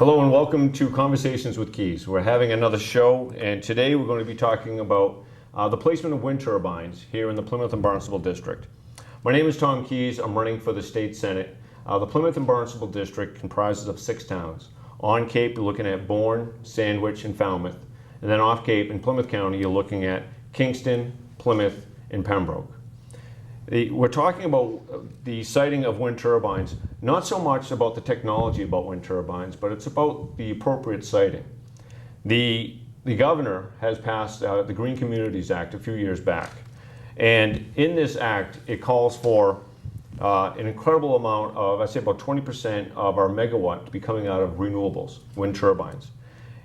Hello and welcome to Conversations with Keys. We're having another show, and today we're going to be talking about the placement of wind turbines here in the Plymouth and Barnstable District. My name is Tom Keys. I'm running for the State Senate. The Plymouth and Barnstable District comprises of 6 towns. On Cape, you're looking at Bourne, Sandwich, and Falmouth. And then off Cape in Plymouth County, you're looking at Kingston, Plymouth, and Pembroke. We're talking about the siting of wind turbines, not so much about the technology about wind turbines, but it's about the appropriate siting. The governor has passed the Green Communities Act a few years back. And in this act, it calls for an incredible amount of, I say about 20% of our megawatt to be coming out of renewables, wind turbines.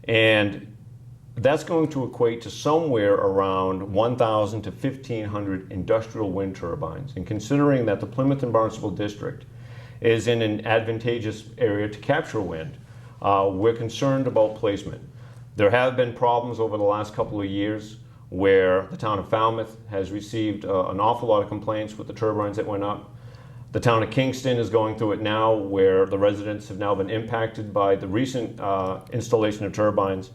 And that's going to equate to somewhere around 1,000 to 1,500 industrial wind turbines. And considering that the Plymouth and Barnstable District is in an advantageous area to capture wind, we're concerned about placement. There have been problems over the last couple of years where the town of Falmouth has received an awful lot of complaints with the turbines that went up. The town of Kingston is going through it now, where the residents have now been impacted by the recent installation of turbines.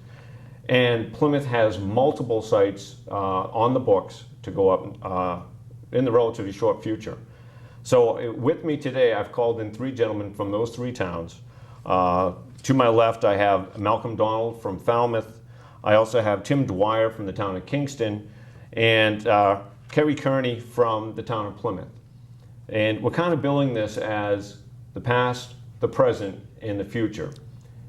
And Plymouth has multiple sites on the books to go up in the relatively short future. So with me today, I've called in 3 gentlemen from those 3 towns. To my left, I have Malcolm Donald from Falmouth. I also have Tim Dwyer from the town of Kingston, and Kearney from the town of Plymouth. And we're kind of billing this as the past, the present, and the future.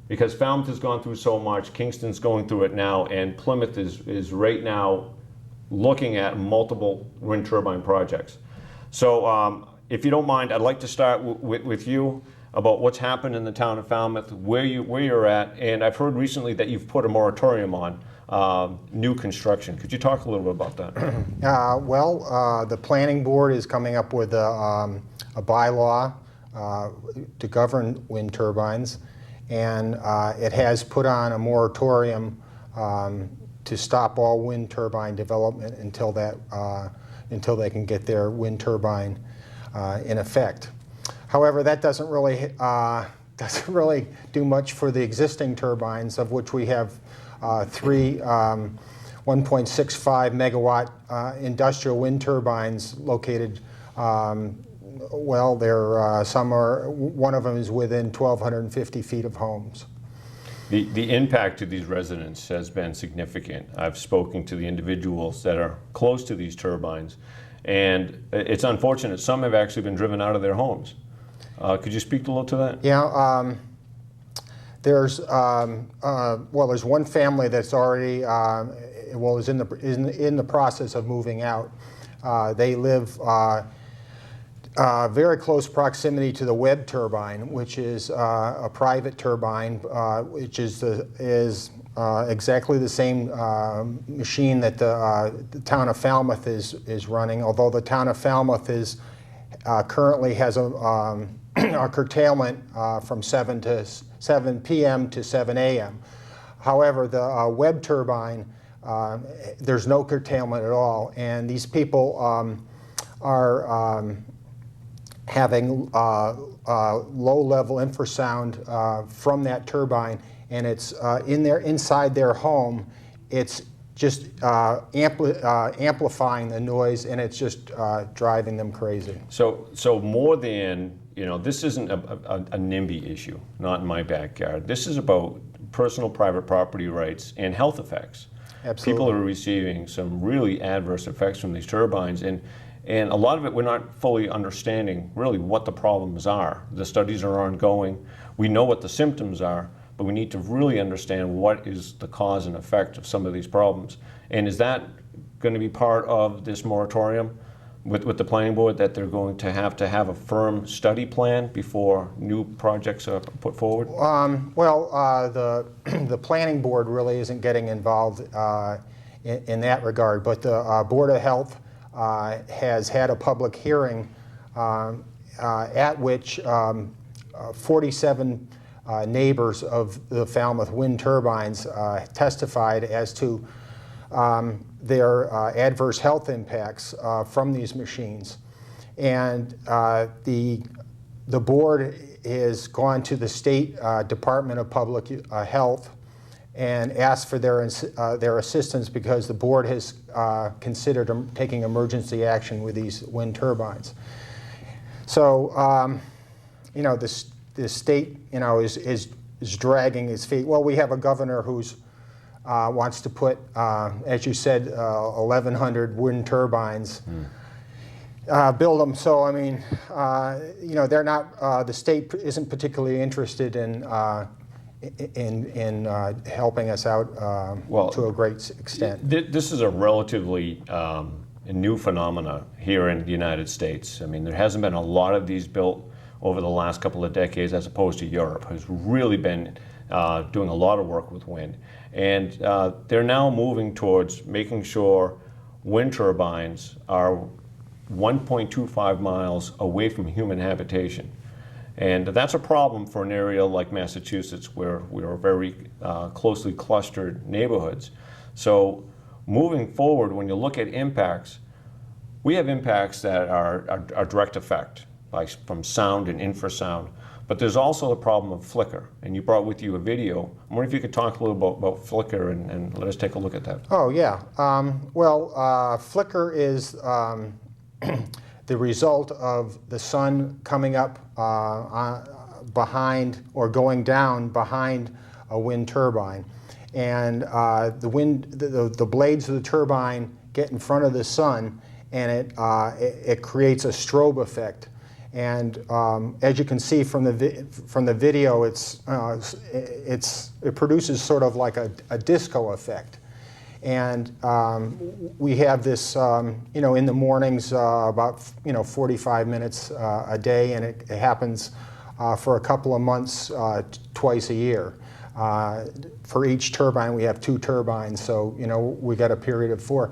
Because Falmouth has gone through so much, Kingston's going through it now, and Plymouth is right now looking at multiple wind turbine projects. So if you don't mind, I'd like to start with you about what's happened in the town of Falmouth, where you're at, and I've heard recently that you've put a moratorium on new construction. Could you talk a little bit about that? The planning board is coming up with a bylaw to govern wind turbines. And it has put on a moratorium to stop all wind turbine development until they can get their wind turbine in effect. However, that doesn't really do much for the existing turbines, of which we have 3 1.65 megawatt industrial wind turbines located. One of them is within 1,250 feet of homes. The impact to these residents has been significant. I've spoken to the individuals that are close to these turbines, and it's unfortunate. Some have actually been driven out of their homes. Could you speak a little to that? Yeah. There's one family that's already is in the process of moving out. They live very close proximity to the Webb turbine, which is a private turbine, which is exactly the same machine that the town of Falmouth is running. Although the town of Falmouth currently has a curtailment from 7 p.m. to 7 a.m. However, the Webb turbine, there's no curtailment at all, and these people are having low-level infrasound from that turbine, and it's inside their home. It's just amplifying the noise, and it's just driving them crazy. So more than, this isn't a NIMBY issue, not in my backyard. This is about personal private property rights and health effects. Absolutely. People are receiving some really adverse effects from these turbines, and a lot of it we're not fully understanding really what the problems are. The studies are ongoing. We know what the symptoms are, but we need to really understand what is the cause and effect of some of these problems. And is that going to be part of this moratorium with the planning board, that they're going to have a firm study plan before new projects are put forward? The planning board really isn't getting involved in that regard, but the Board of Health has had a public hearing at which 47 neighbors of the Falmouth wind turbines testified as to their adverse health impacts from these machines. And the The board has gone to the State Department of Public Health and asked for their assistance because the board has considered taking emergency action with these wind turbines. So, you know, the state, you know, is dragging its feet. Well, we have a governor who's wants to put, as you said, 1,100 wind turbines. Build them. So I mean, you know, they're not. The state isn't particularly interested in helping us out Well, to a great extent. This is a relatively new phenomena here in the United States. I mean, there hasn't been a lot of these built over the last couple of decades, as opposed to Europe, who's really been doing a lot of work with wind, and they're now moving towards making sure wind turbines are 1.25 miles away from human habitation. And that's a problem for an area like Massachusetts, where we are very closely clustered neighborhoods. So moving forward, when you look at impacts, we have impacts that are direct effect, like from sound and infrasound, but there's also the problem of flicker. And you brought with you a video. I wonder if you could talk a little about flicker and let us take a look at that. Oh yeah. Well, flicker is the result of the sun coming up behind or going down behind a wind turbine, and the blades of the turbine get in front of the sun, and it creates a strobe effect. And as you can see from the video, it produces sort of like a disco effect. And we have this, you know, in the mornings, about 45 minutes a day, and it happens for a couple of months, twice a year. For each turbine, we have 2 turbines, so you know we got a period of four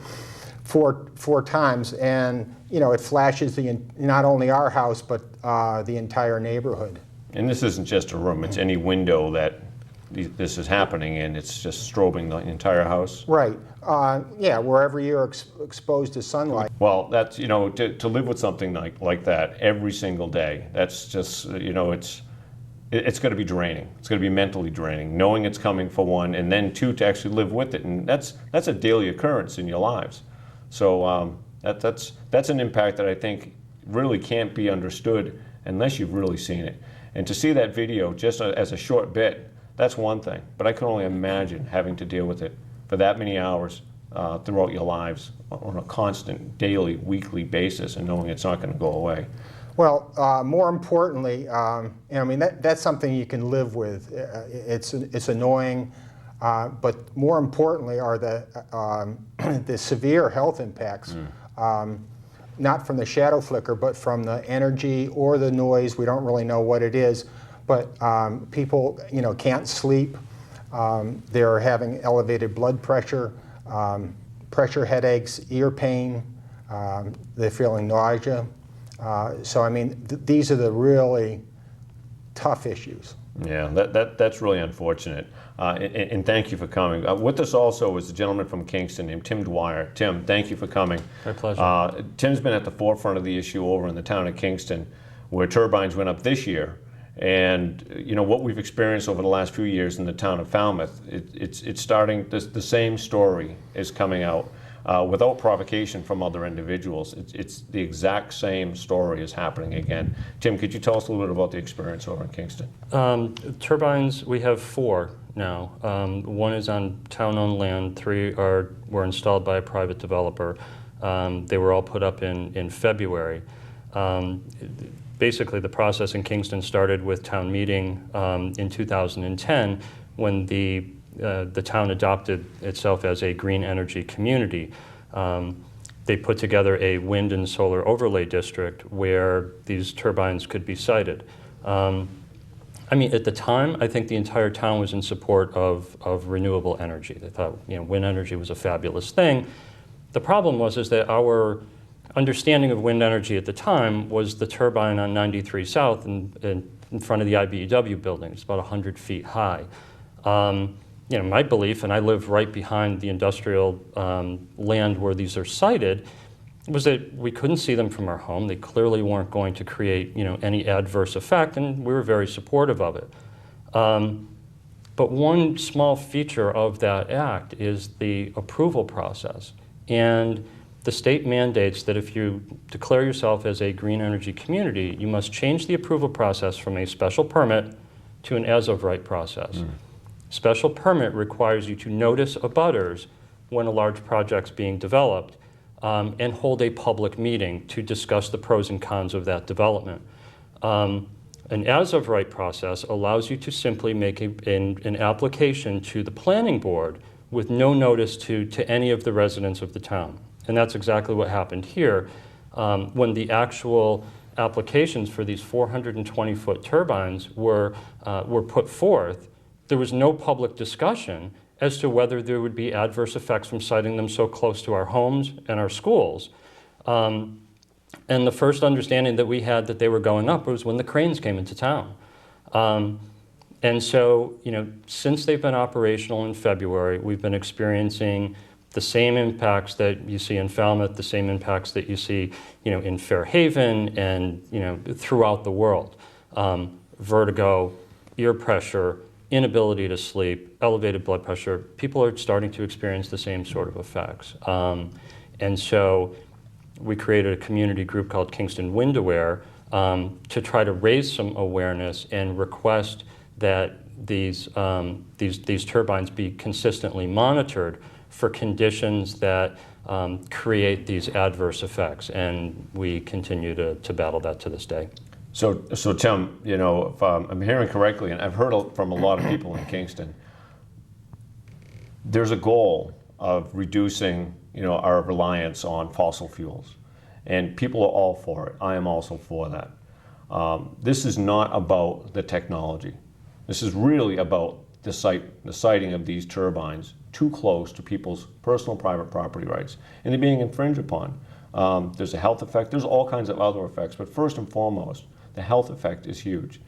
times, and you know it flashes not only our house but the entire neighborhood. And this isn't just a room; it's any window that this is happening in. It's just strobing the entire house. Right. Yeah, wherever you're exposed to sunlight. Well, that's, you know, to live with something like that every single day, that's just, you know, it's going to be draining. It's going to be mentally draining, knowing it's coming, for one, and then 2, to actually live with it. And that's a daily occurrence in your lives. So that's an impact that I think really can't be understood unless you've really seen it. And to see that video just as a short bit, that's one thing, but I can only imagine having to deal with it for that many hours throughout your lives on a constant, daily, weekly basis, and knowing it's not going to go away. Well, more importantly, I mean that's something you can live with. It's annoying, but more importantly are the severe health impacts. Not from the shadow flicker, but from the energy or the noise. We don't really know what it is. But people, you know, can't sleep. They're having elevated blood pressure, pressure headaches, ear pain. They're feeling nausea. So I mean, these are the really tough issues. Yeah, that's really unfortunate. And thank you for coming. With us also is a gentleman from Kingston named Tim Dwyer. Tim, thank you for coming. My pleasure. Tim's been at the forefront of the issue over in the town of Kingston, where turbines went up this year. And you know what we've experienced over the last few years in the town of Falmouth, it's starting. The same story is coming out without provocation from other individuals. It's the exact same story is happening again. Tim, could you tell us a little bit about the experience over in Kingston? Turbines, we have 4 now. One is on town-owned land. 3 were installed by a private developer. They were all put up in February. Basically, the process in Kingston started with town meeting in 2010, when the town adopted itself as a green energy community. They put together a wind and solar overlay district where these turbines could be sited. I mean, at the time, I think the entire town was in support of renewable energy. They thought, you know, wind energy was a fabulous thing. The problem was that our understanding of wind energy at the time was the turbine on 93 South in front of the IBEW building. It's about 100 feet high. You know, my belief, and I live right behind the industrial land where these are sited, was that we couldn't see them from our home. They clearly weren't going to create, any adverse effect, and we were very supportive of it. But one small feature of that act is the approval process. And the state mandates that if you declare yourself as a green energy community, you must change the approval process from a special permit to an as-of-right process. Special permit requires you to notice abutters when a large project's being developed, and hold a public meeting to discuss the pros and cons of that development. An as-of-right process allows you to simply make an application to the planning board with no notice to any of the residents of the town. And that's exactly what happened here. When the actual applications for these 420-foot turbines were put forth, there was no public discussion as to whether there would be adverse effects from siting them so close to our homes and our schools. And the first understanding that we had that they were going up was when the cranes came into town. And so, since they've been operational in February, we've been experiencing the same impacts that you see in Falmouth, the same impacts that you see, in Fairhaven and, throughout the world. Vertigo, ear pressure, inability to sleep, elevated blood pressure. People are starting to experience the same sort of effects. And so we created a community group called Kingston Wind Aware to try to raise some awareness and request that these turbines be consistently monitored for conditions that create these adverse effects. And we continue to battle that to this day. So Tim, if I'm hearing correctly, and I've heard from a lot of people in Kingston, there's a goal of reducing, our reliance on fossil fuels, and people are all for it. I am also for that. This is not about the technology. This is really about the siting of these turbines too close to people's personal private property rights, and they're being infringed upon. There's a health effect. There's all kinds of other effects, but first and foremost, the health effect is huge.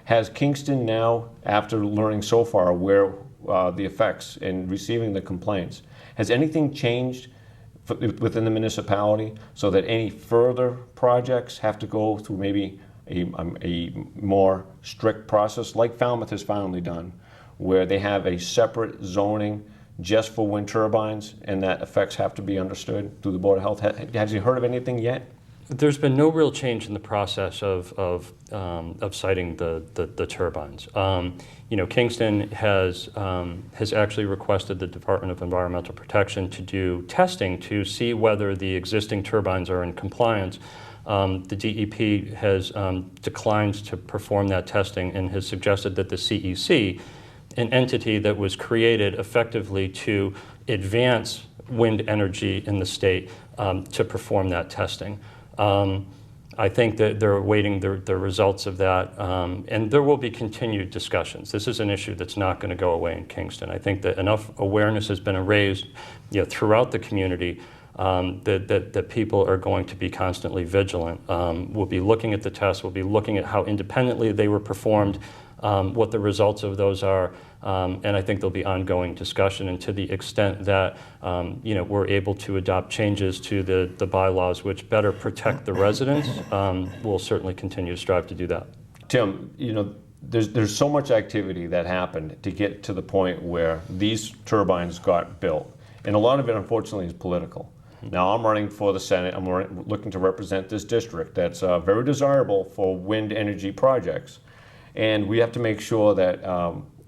Has Kingston now, after learning so far where the effects and receiving the complaints, has anything changed within the municipality so that any further projects have to go through maybe a more strict process like Falmouth has finally done, where they have a separate zoning just for wind turbines and that effects have to be understood through the Board of Health? Has you heard of anything yet? There's been no real change in the process of siting the turbines. Kingston has actually requested the Department of Environmental Protection to do testing to see whether the existing turbines are in compliance. The DEP has declined to perform that testing and has suggested that the CEC, an entity that was created effectively to advance wind energy in the state, to perform that testing. I think that they're awaiting the results of that, and there will be continued discussions. This is an issue that's not going to go away in Kingston. I think that enough awareness has been raised throughout the community that people are going to be constantly vigilant. We'll be looking at the tests, we'll be looking at how independently they were performed, what the results of those are, and I think there'll be ongoing discussion. And to the extent that we're able to adopt changes to the bylaws which better protect the residents, we'll certainly continue to strive to do that. Tim, there's so much activity that happened to get to the point where these turbines got built, and a lot of it, unfortunately, is political. Now, I'm running for the Senate. I'm looking to represent this district that's very desirable for wind energy projects. And we have to make sure that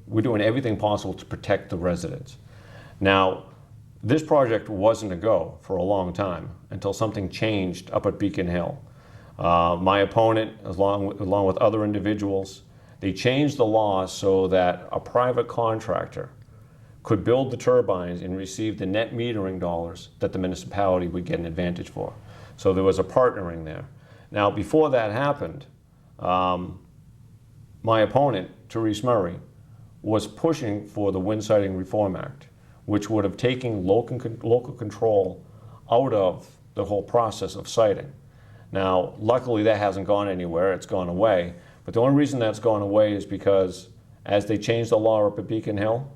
we're doing everything possible to protect the residents. Now, this project wasn't a go for a long time until something changed up at Beacon Hill. My opponent, along with other individuals, they changed the law so that a private contractor could build the turbines and receive the net metering dollars that the municipality would get an advantage for. So there was a partnering there. Now, before that happened, my opponent, Therese Murray, was pushing for the Wind Siting Reform Act, which would have taken local control out of the whole process of siting. Now, luckily that hasn't gone anywhere, it's gone away. But the only reason that's gone away is because as they changed the law up at Beacon Hill,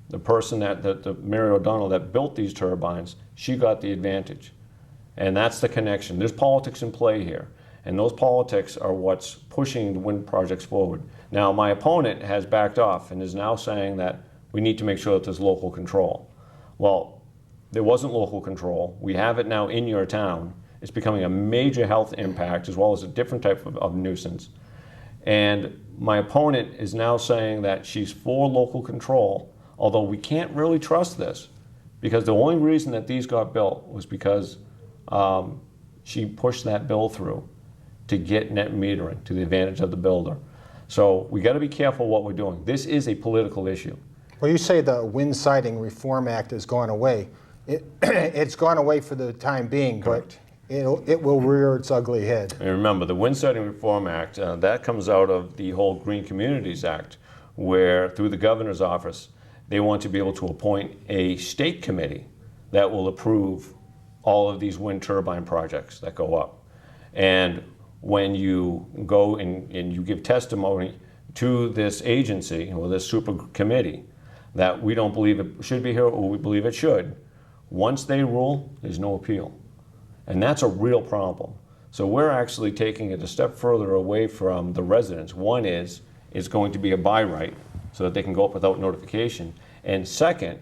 the person the Mary O'Donnell that built these turbines, she got the advantage. And that's the connection. There's politics in play here. And those politics are what's pushing the wind projects forward. Now, my opponent has backed off and is now saying that we need to make sure that there's local control. Well, there wasn't local control. We have it now in your town. It's becoming a major health impact as well as a different type of nuisance. And my opponent is now saying that she's for local control, although we can't really trust this because the only reason that these got built was because she pushed that bill through to get net metering to the advantage of the builder. So we got to be careful what we're doing. This is a political issue. Well, you say the Wind Siting Reform Act has gone away. It's gone away for the time being, Correct. but it will rear its ugly head. And remember, the Wind Siting Reform Act, that comes out of the whole Green Communities Act, where through the governor's office, they want to be able to appoint a state committee that will approve all of these wind turbine projects that go up. And when you go and you give testimony to this agency or this super committee that we don't believe it should be here or we believe it should, once they rule, there's no appeal. And that's a real problem. So we're actually taking it a step further away from the residents. One is, it's going to be a by right so that they can go up without notification. And second,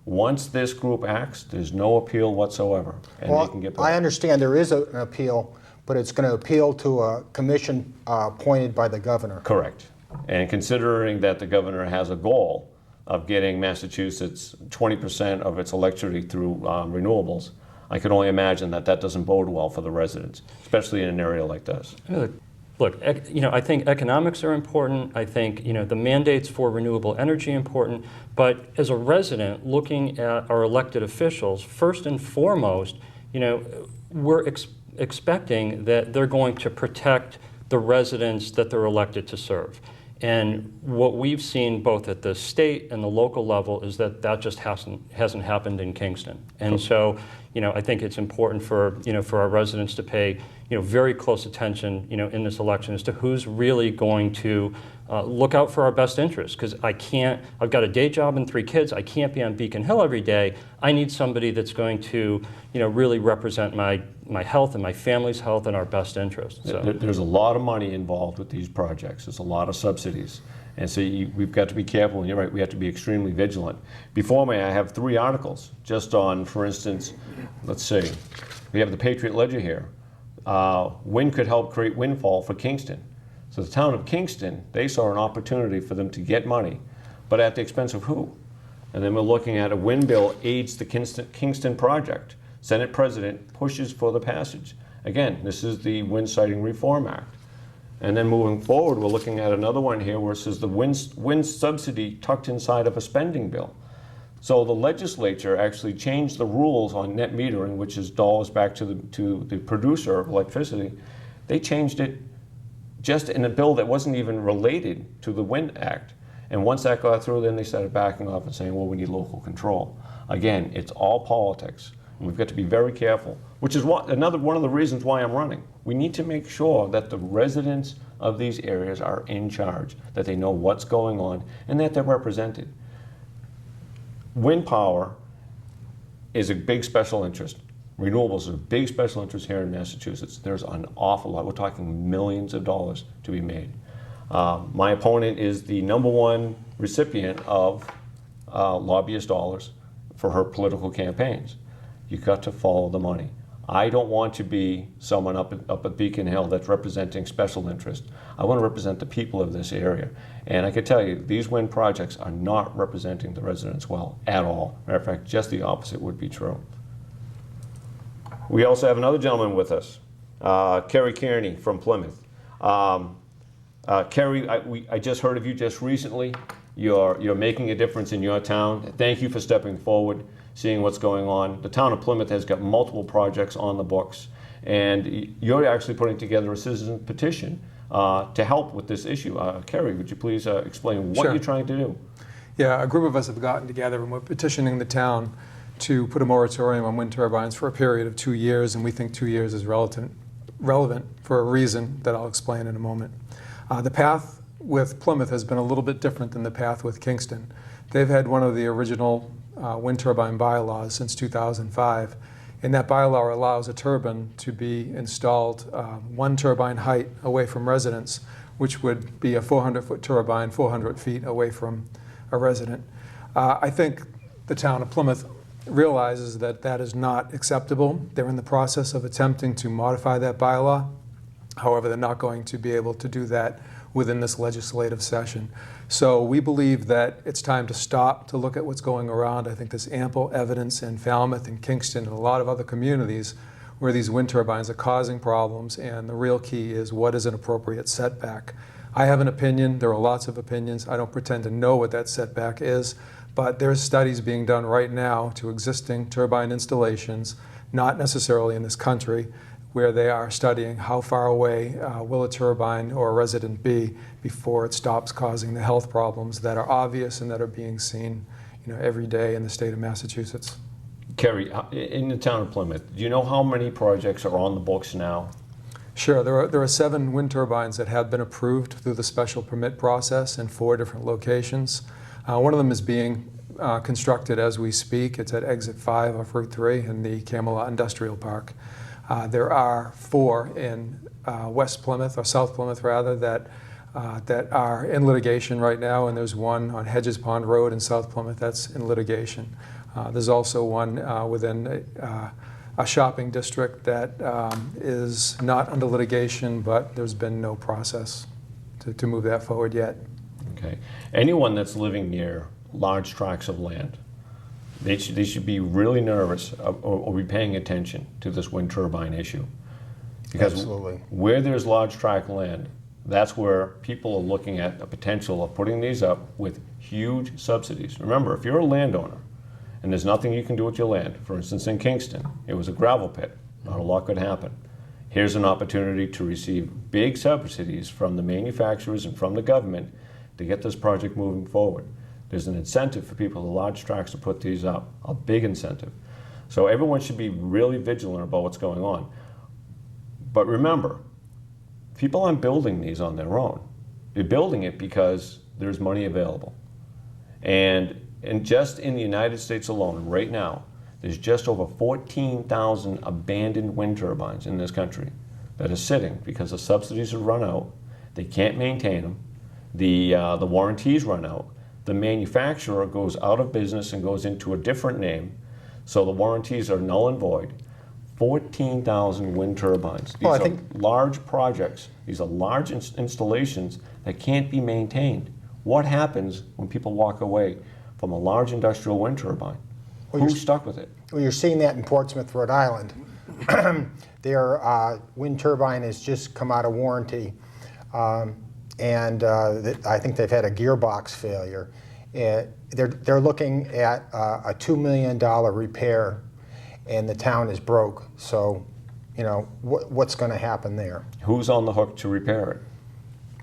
once this group acts, there's no appeal whatsoever. And Well, they can get I understand there is an appeal, but it's going to appeal to a commission appointed by the governor. Correct. And considering that the governor has a goal of getting Massachusetts 20% of its electricity through renewables, I can only imagine that that doesn't bode well for the residents, especially in an area like this. Look, I think economics are important. I think, the mandates for renewable energy are important. But as a resident looking at our elected officials, first and foremost, we're expecting that they're going to protect the residents that they're elected to serve. And what we've seen both at the state and the local level is that that just hasn't happened in Kingston. And so, I think it's important for our residents to pay very close attention in this election as to who's really going to look out for our best interests. Because I've got a day job and 3 kids. I can't be on Beacon Hill every day. I need somebody that's going to really represent my health and my family's health and our best interests. So. There's a lot of money involved with these projects. There's a lot of subsidies. And so we've got to be careful, and you're right, we have to be extremely vigilant. Before me, I have 3 articles just on, for instance, let's see, we have the Patriot Ledger here. Wind could help create windfall for Kingston. So the town of Kingston, they saw an opportunity for them to get money, but at the expense of who? And then we're looking at a wind bill aids the Kingston project. Senate President pushes for the passage. Again, this is the Wind Siting Reform Act. And then moving forward, we're looking at another one here where it says the wind subsidy tucked inside of a spending bill. So the legislature actually changed the rules on net metering, which is dollars back to the producer of electricity. They changed it just in a bill that wasn't even related to the Wind Act. And once that got through, then they started backing off and saying, well, we need local control. Again, it's all politics. And we've got to be very careful, which is another one of the reasons why I'm running. We need to make sure that the residents of these areas are in charge, that they know what's going on, and that they're represented. Wind power is a big special interest. Renewables are a big special interest here in Massachusetts. There's an awful lot. We're talking millions of dollars to be made. My opponent is the #1 recipient of lobbyist dollars for her political campaigns. You've got to follow the money. I don't want to be someone up at Beacon Hill that's representing special interest. I want to represent the people of this area. And I can tell you, these wind projects are not representing the residents well at all. Matter of fact, just the opposite would be true. We also have another gentleman with us, Kerry Kearney from Plymouth. Kerry, I just heard of you just recently. You're making a difference in your town. Thank you for stepping forward, seeing what's going on. The town of Plymouth has got multiple projects on the books, and you're actually putting together a citizen petition to help with this issue. Kerry, would you please explain what Sure. you're trying to do? Yeah, a group of us have gotten together and we're petitioning the town to put a moratorium on wind turbines for a period of 2 years, and we think 2 years is relevant for a reason that I'll explain in a moment. The path with Plymouth has been a little bit different than the path with Kingston. They've had one of the original wind turbine bylaws since 2005, And that bylaw allows a turbine to be installed 1 turbine height away from residents, which would be a 400-foot turbine 400 feet away from a resident. I think the town of Plymouth realizes that that is not acceptable. They're in the process of attempting to modify that bylaw. However, they're not going to be able to do that within this legislative session. So we believe that it's time to stop, to look at what's going around. I think there's ample evidence in Falmouth and Kingston and a lot of other communities where these wind turbines are causing problems, and the real key is what is an appropriate setback. I have an opinion. There are lots of opinions. I don't pretend to know what that setback is, but there's studies being done right now to existing turbine installations, not necessarily in this country, where they are studying how far away will a turbine or a resident be before it stops causing the health problems that are obvious and that are being seen, every day in the state of Massachusetts. Kerry, in the town of Plymouth, do you know how many projects are on the books now? Sure. There are 7 wind turbines that have been approved through the special permit process in 4 different locations. One of them is being constructed as we speak. It's at Exit 5 off Route 3 in the Camelot Industrial Park. There are 4 in West Plymouth, or South Plymouth rather, that are in litigation right now, and there's one on Hedges Pond Road in South Plymouth that's in litigation. There's also one within a shopping district that is not under litigation, but there's been no process to move that forward yet. Okay. Anyone that's living near large tracts of land, they should be really nervous or be paying attention to this wind turbine issue. Because Absolutely. where there's large tract land, that's where people are looking at the potential of putting these up with huge subsidies. Remember, if you're a landowner and there's nothing you can do with your land, for instance in Kingston, it was a gravel pit, not a lot could happen. Here's an opportunity to receive big subsidies from the manufacturers and from the government to get this project moving forward. There's an incentive for people with large tracts to put these up, a big incentive. So everyone should be really vigilant about what's going on. But remember, people aren't building these on their own. They're building it because there's money available. And just in the United States alone, right now, there's just over 14,000 abandoned wind turbines in this country that are sitting because the subsidies have run out. They can't maintain them. The warranties run out. The manufacturer goes out of business and goes into a different name, so the warranties are null and void. 14,000 wind turbines. These are large projects. These are large installations that can't be maintained. What happens when people walk away from a large industrial wind turbine? Well, Who's stuck with it? Well, you're seeing that in Portsmouth, Rhode Island. Their wind turbine has just come out of warranty, and I think they've had a gearbox failure. They're looking at a $2 million repair, and the town is broke. So, what's going to happen there? Who's on the hook to repair it?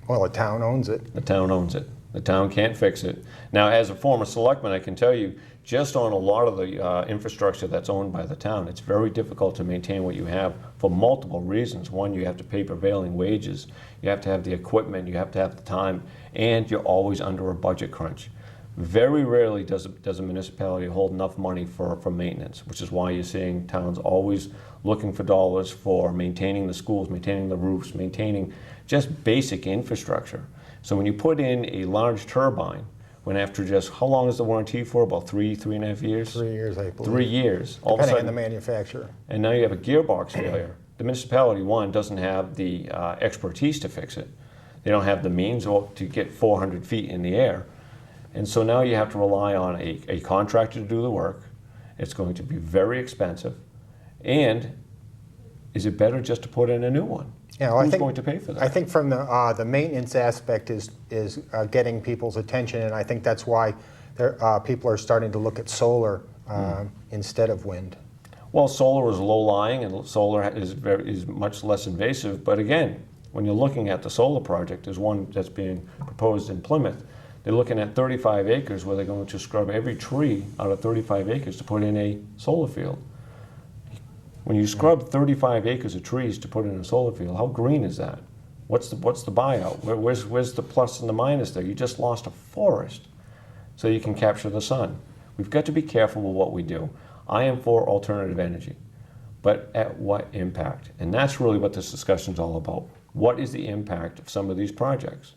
Well, the town owns it. The town owns it. The town can't fix it. Now, as a former selectman, I can tell you, just on a lot of the infrastructure that's owned by the town, it's very difficult to maintain what you have for multiple reasons. One, you have to pay prevailing wages, you have to have the equipment, you have to have the time, and you're always under a budget crunch. Very rarely does a municipality hold enough money for maintenance, which is why you're seeing towns always looking for dollars for maintaining the schools, maintaining the roofs, maintaining just basic infrastructure. So when you put in a large turbine, when after just, how long is the warranty for? About 3.5 years? 3 years, I believe. 3 years. All of a Depending on sudden, the manufacturer. and now you have a gearbox failure. The municipality, one, doesn't have the expertise to fix it. They don't have the means to get 400 feet in the air. And so now you have to rely on a contractor to do the work. It's going to be very expensive. And is it better just to put in a new one? Yeah, well, Who's going to pay for that? I think from the maintenance aspect is getting people's attention, and I think that's why people are starting to look at solar instead of wind. Well, solar is low-lying, and solar is much less invasive. But again, when you're looking at the solar project, there's one that's being proposed in Plymouth. They're looking at 35 acres where they're going to scrub every tree out of 35 acres to put in a solar field. When you scrub 35 acres of trees to put in a solar field, how green is that? What's the buyout? Where's the plus and the minus there? You just lost a forest so you can capture the sun. We've got to be careful with what we do. I am for alternative energy. but at what impact? And that's really what this discussion is all about. What is the impact of some of these projects?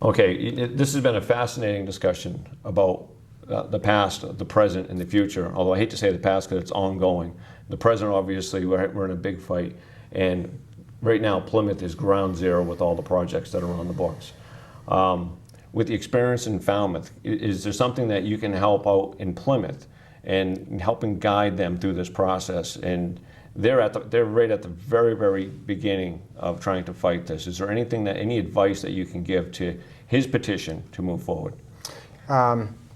Okay, this has been a fascinating discussion about the past, the present, and the future, although I hate to say the past because it's ongoing. The present, obviously, we're in a big fight, and right now Plymouth is ground zero with all the projects that are on the books. With the experience in Falmouth, is there something that you can help out in Plymouth and helping guide them through this process? And they're right at the very, very beginning of trying to fight this. Is there any advice that you can give to his petition to move forward?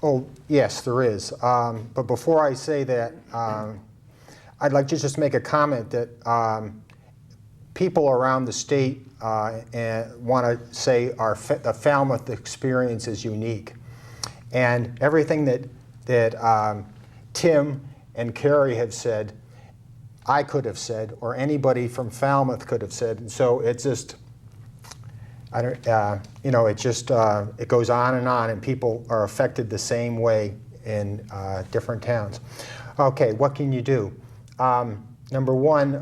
Oh, yes, there is. But before I say that, I'd like to just make a comment that people around the state want to say the Falmouth experience is unique. And everything that Tim and Kerry have said, I could have said, or anybody from Falmouth could have said. And so it's just, I don't, it goes on, and people are affected the same way in different towns. Okay, what can you do? Number one,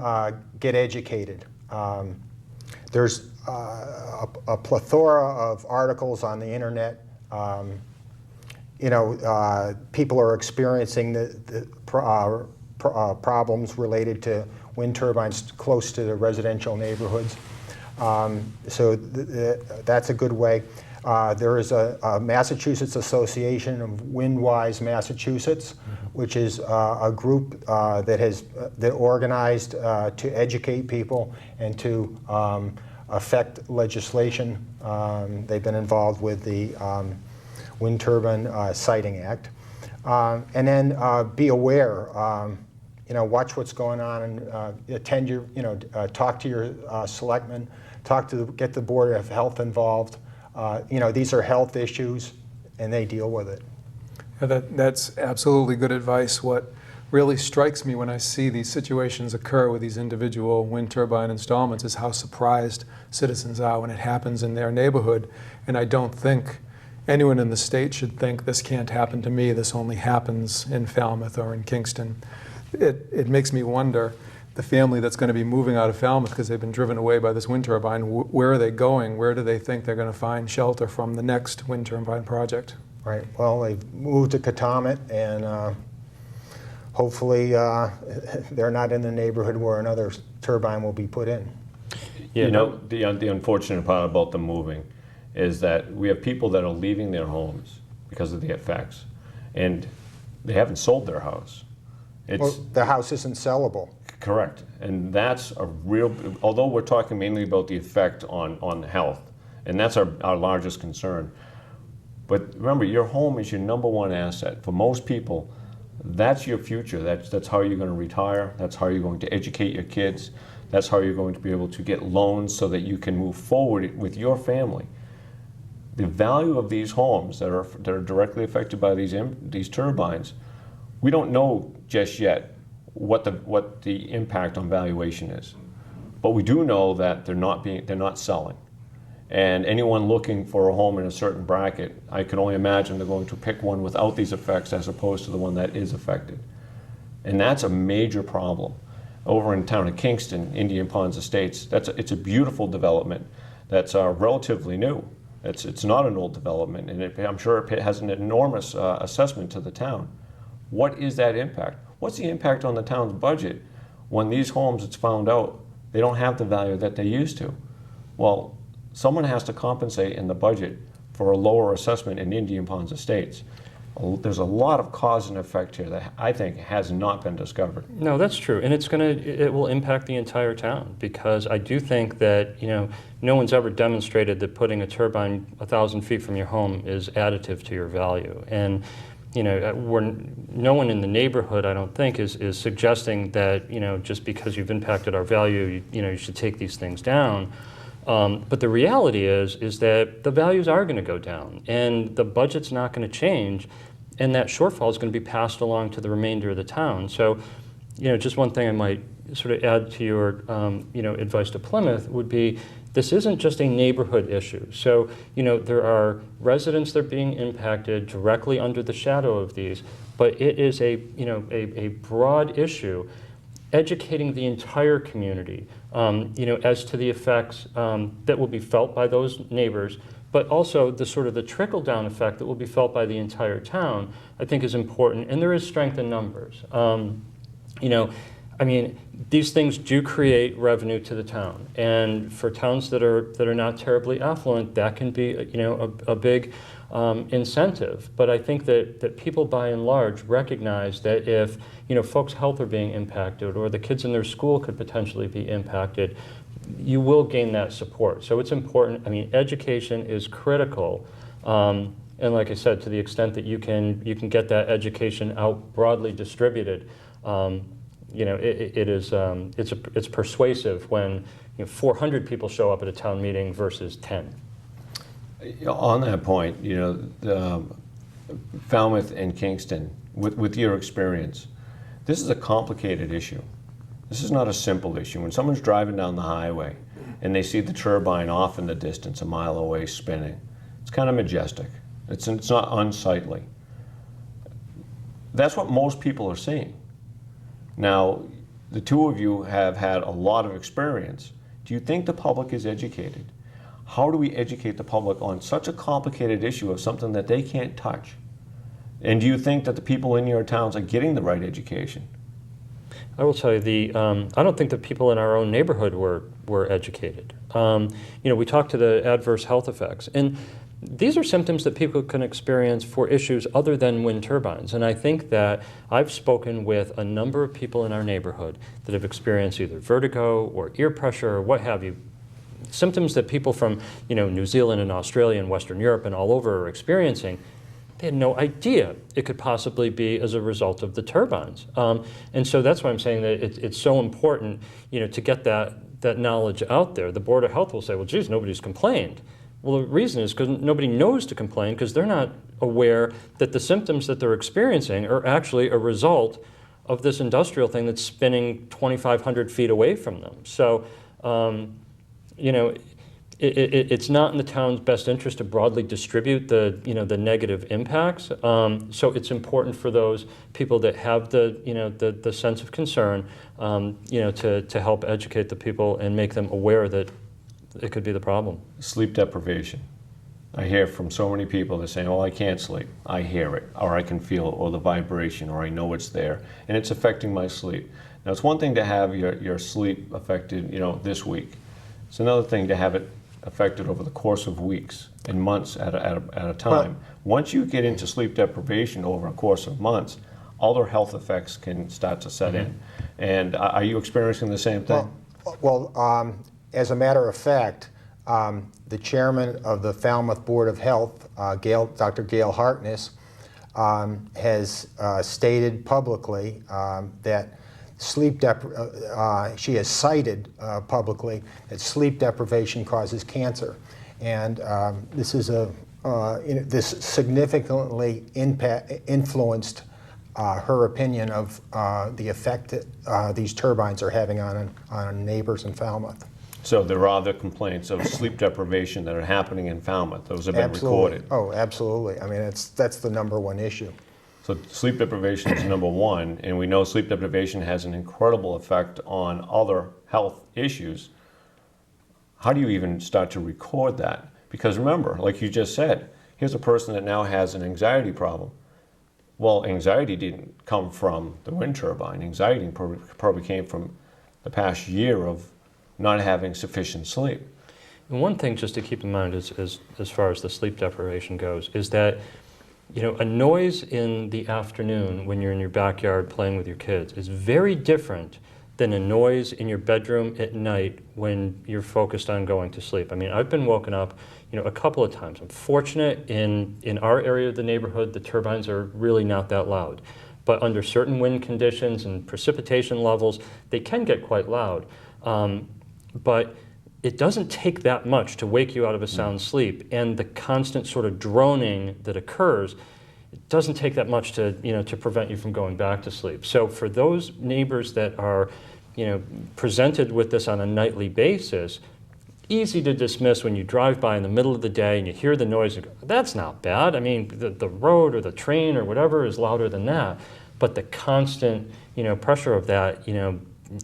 get educated. There's a plethora of articles on the internet. People are experiencing the problems related to wind turbines close to the residential neighborhoods. So that's a good way. There is a Massachusetts Association of Windwise Massachusetts, which is a group that organized to educate people and to affect legislation. They've been involved with the Wind Turbine Siting Act. And then be aware. Watch what's going on and attend your, talk to your selectmen, get the Board of Health involved. These are health issues, and they deal with it. Yeah, that's absolutely good advice. What really strikes me when I see these situations occur with these individual wind turbine installments is how surprised citizens are when it happens in their neighborhood. And I don't think anyone in the state should think this can't happen to me, this only happens in Falmouth or in Kingston. It makes me wonder, the family that's going to be moving out of Falmouth because they've been driven away by this wind turbine, where are they going? Where do they think they're going to find shelter from the next wind turbine project? Right. Well, they've moved to Katamet, and hopefully they're not in the neighborhood where another turbine will be put in. Yeah, the unfortunate part about the moving is that we have people that are leaving their because of the effects, and they haven't sold their house. Well, the house isn't sellable. Correct, and that's a real, although we're talking mainly about the effect on health, and that's our largest concern. But remember, your home is your number one asset. For most people, that's your future. That's how you're going to retire. That's how you're going to educate your kids. That's how you're going to be able to get loans so that you can move forward with your family. The value of these homes that are directly affected by these turbines, we don't know just yet what the impact on valuation is, but we do know that they're not selling. And anyone looking for a home in a certain bracket, I can only imagine they're going to pick one without these effects as opposed to the one that is affected. And that's a major problem. Over in town of Kingston, Indian Ponds Estates, it's a beautiful development that's relatively new. It's not an old development, and I'm sure it has an enormous assessment to the town. What is that impact? What's the impact on the town's budget when these homes, it's found out, they don't have the value that they used to? Well, someone has to compensate in the budget for a lower assessment in Indian Ponds Estates. There's a lot of cause and effect here that I think has not been discovered. No, that's true, and it will impact the entire town, because I do think that no one's ever demonstrated that putting a turbine 1,000 feet from your home is additive to your value, and no one in the neighborhood, I don't think, is suggesting that just because you've impacted our value, you should take these things down. But the reality is that the values are going to go down, and the budget's not going to change, and that shortfall is going to be passed along to the remainder of the town. So, just one thing I might sort of add to your, advice to Plymouth would be, this isn't just a neighborhood issue. So, there are residents that are being impacted directly under the shadow of these, but it is a broad issue. educating the entire community, as to the effects that will be felt by those neighbors, but also the sort of the trickle-down effect that will be felt by the entire town, I think is important, and there is strength in numbers. These things do create revenue to the town, and for towns that are not terribly affluent, that can be a big incentive. But I think that people by and large recognize that if folks' health are being impacted, or the kids in their school could potentially be impacted, you will gain that support. So it's important. Education is critical, and like I said, to the extent that you can get that education out broadly distributed, it's persuasive when 400 people show up at a town meeting versus 10. On that point, Falmouth and Kingston, with your experience, this is a complicated issue. This is not a simple issue. When someone's driving down the highway and they see the turbine off in the distance, a mile away spinning, it's kind of majestic. It's not unsightly. That's what most people are seeing. Now, the two of you have had a lot of experience. Do you think the public is educated? How do we educate the public on such a complicated issue of something that they can't touch? And do you think that the people in your towns are getting the right education? I will tell you, I don't think that people in our own neighborhood were educated. We talked to the adverse health effects, and these are symptoms that people can experience for issues other than wind turbines. And I think that I've spoken with a number of people in our neighborhood that have experienced either vertigo or ear pressure or what have you, symptoms that people from New Zealand and Australia and Western Europe and all over are experiencing. They had no idea it could possibly be as a result of the turbines. And so that's why I'm saying that it's so important to get that knowledge out there. The Board of Health will say, well, geez, nobody's complained. Well, the reason is because nobody knows to complain, because they're not aware that the symptoms that they're experiencing are actually a result of this industrial thing that's spinning 2,500 feet away from them. So, it's not in the town's best interest to broadly distribute the negative impacts. So it's important for those people that have the sense of concern, to help educate the people and make them aware that it could be the problem. Sleep deprivation. I hear from so many people that say, oh, I can't sleep. I hear it, or I can feel it, or the vibration, or I know it's there, and it's affecting my sleep. Now, it's one thing to have your sleep affected, this week. It's another thing to have it affected over the course of weeks and months at a time. Once you get into sleep deprivation over a course of months, other health effects can start to set in. And are you experiencing the same thing? Well, as a matter of fact, the chairman of the Falmouth Board of Health, Dr. Gail Hartness, has stated publicly that she has cited publicly that sleep deprivation causes cancer, and this is this significantly influenced her opinion of the effect that these turbines are having on neighbors in Falmouth. So there are other complaints of sleep deprivation that are happening in Falmouth. Those have been recorded. Oh, absolutely. That's the #1 issue. So sleep deprivation is #1, and we know sleep deprivation has an incredible effect on other health issues. How do you even start to record that? Because remember, like you just said, here's a person that now has an anxiety problem. Well, anxiety didn't come from the wind turbine. Anxiety probably came from the past year of not having sufficient sleep. And one thing just to keep in mind as far as the sleep deprivation goes is that a noise in the afternoon when you're in your backyard playing with your kids is very different than a noise in your bedroom at night when you're focused on going to sleep. I've been woken up, a couple of times. I'm fortunate in our area of the neighborhood, the turbines are really not that loud. But under certain wind conditions and precipitation levels, they can get quite loud. But it doesn't take that much to wake you out of a sound sleep, and the constant sort of droning that occurs, it doesn't take that much to prevent you from going back to sleep. So for those neighbors that are presented with this on a nightly basis, easy to dismiss when you drive by in the middle of the day and you hear the noise and go, that's not bad. The road or the train or whatever is louder than that. But the constant pressure of that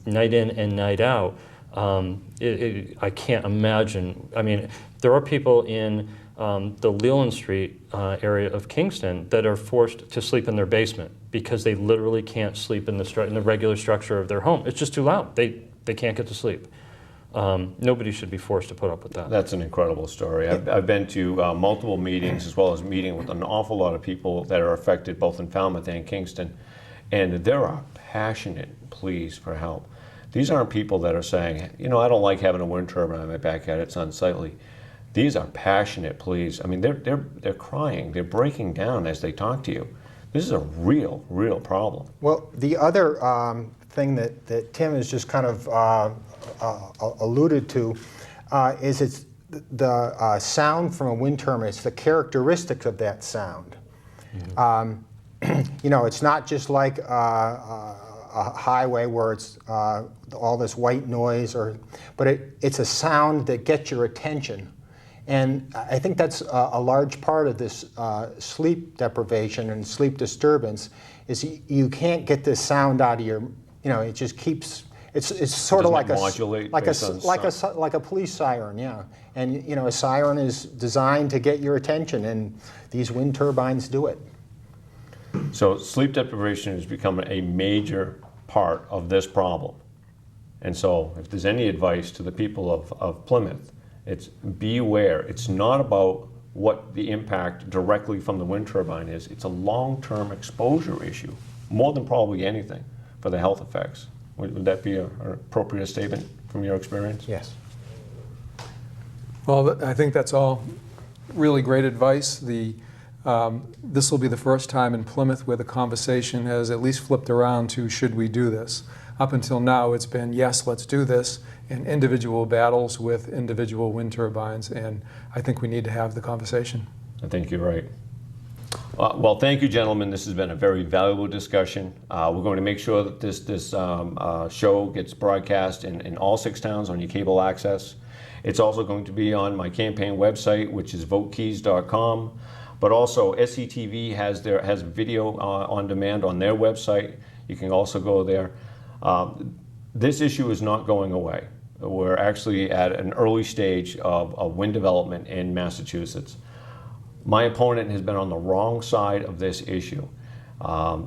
night in and night out. I can't imagine. I mean, there are people in the Leland Street area of Kingston that are forced to sleep in their basement because they literally can't sleep in the regular structure of their home. It's just too loud. They can't get to sleep. Nobody should be forced to put up with that. That's an incredible story. I've been to multiple meetings, as well as meeting with an awful lot of people that are affected both in Falmouth and Kingston, and there are passionate pleas for help. These aren't people that are saying, you know, I don't like having a wind turbine in my backyard, it's unsightly. These are passionate pleas. I mean, they're crying, they're breaking down as they talk to you. This is a real problem. Well, the other thing that Tim has just kind of alluded to is it's the sound from a wind turbine. It's the characteristics of that sound. You know, it's not just like a highway where it's all this white noise, but it's a sound that gets your attention. And I think that's a large part of this sleep deprivation and sleep disturbance is you can't get this sound out of your, you know, it just keeps, it's sort of like a police siren, yeah. And you know, a siren is designed to get your attention, and these wind turbines do it. So sleep deprivation has become a major part of this problem. And so if there's any advice to the people of Plymouth, it's beware. It's not about what the impact directly from the wind turbine is. It's a long-term exposure issue, more than probably anything, for the health effects. Would that be an appropriate statement from your experience? Yes. Well, I think that's all really great advice. This will be the first time in Plymouth where the conversation has at least flipped around to should we do this. Up until now, it's been yes, let's do this, and individual battles with individual wind turbines, and I think we need to have the conversation. I think you're right. Well, thank you, gentlemen. This has been a very valuable discussion. We're going to make sure that this show gets broadcast in all 6 towns on your cable access. It's also going to be on my campaign website, which is votekeys.com. But also, SCTV has video on demand on their website. You can also go there. This issue is not going away. We're actually at an early stage of wind development in Massachusetts. My opponent has been on the wrong side of this issue.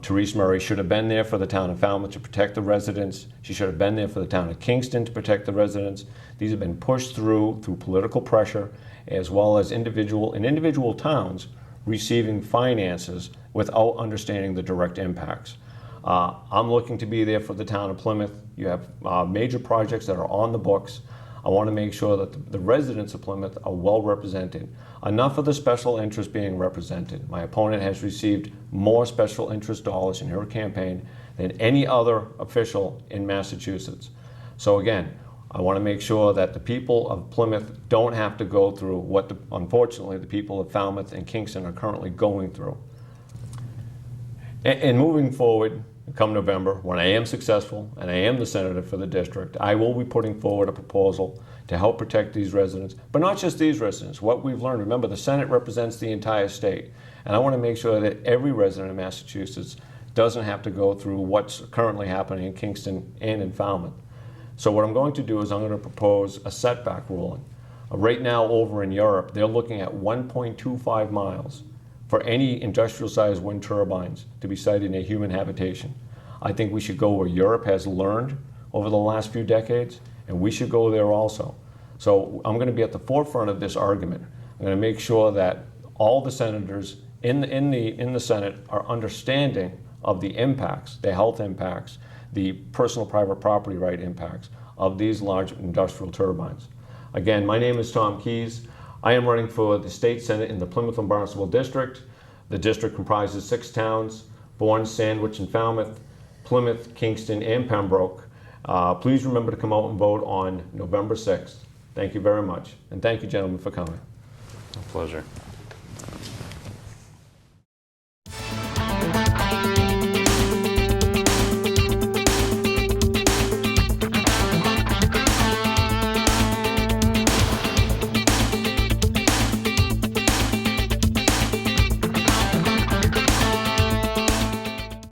Therese Murray should have been there for the town of Falmouth to protect the residents. She should have been there for the town of Kingston to protect the residents. These have been pushed through political pressure, as well as individual towns receiving finances without understanding the direct impacts. I'm looking to be there for the town of Plymouth. You have major projects that are on the books. I want to make sure that the residents of Plymouth are well represented. Enough of the special interest being represented. My opponent has received more special interest dollars in her campaign than any other official in Massachusetts. So again, I want to make sure that the people of Plymouth don't have to go through what, unfortunately, the people of Falmouth and Kingston are currently going through. And moving forward, come November, when I am successful and I am the senator for the district, I will be putting forward a proposal to help protect these residents, but not just these residents. What we've learned, remember, the Senate represents the entire state, and I want to make sure that every resident of Massachusetts doesn't have to go through what's currently happening in Kingston and in Falmouth. So what I'm going to do is I'm going to propose a setback ruling. Right now over in Europe, they're looking at 1.25 miles for any industrial-sized wind turbines to be sited in a human habitation. I think we should go where Europe has learned over the last few decades, and we should go there also. So I'm going to be at the forefront of this argument. I'm going to make sure that all the senators in the Senate are understanding of the impacts, the health impacts, the personal private property right impacts of these large industrial turbines. Again, my name is Tom Keys. I am running for the state senate in the Plymouth and Barnstable district. The district comprises 6 towns: Bourne, Sandwich, and Falmouth, Plymouth, Kingston, and Pembroke. Please remember to come out and vote on November 6th. Thank you very much. And thank you, gentlemen, for coming. A pleasure.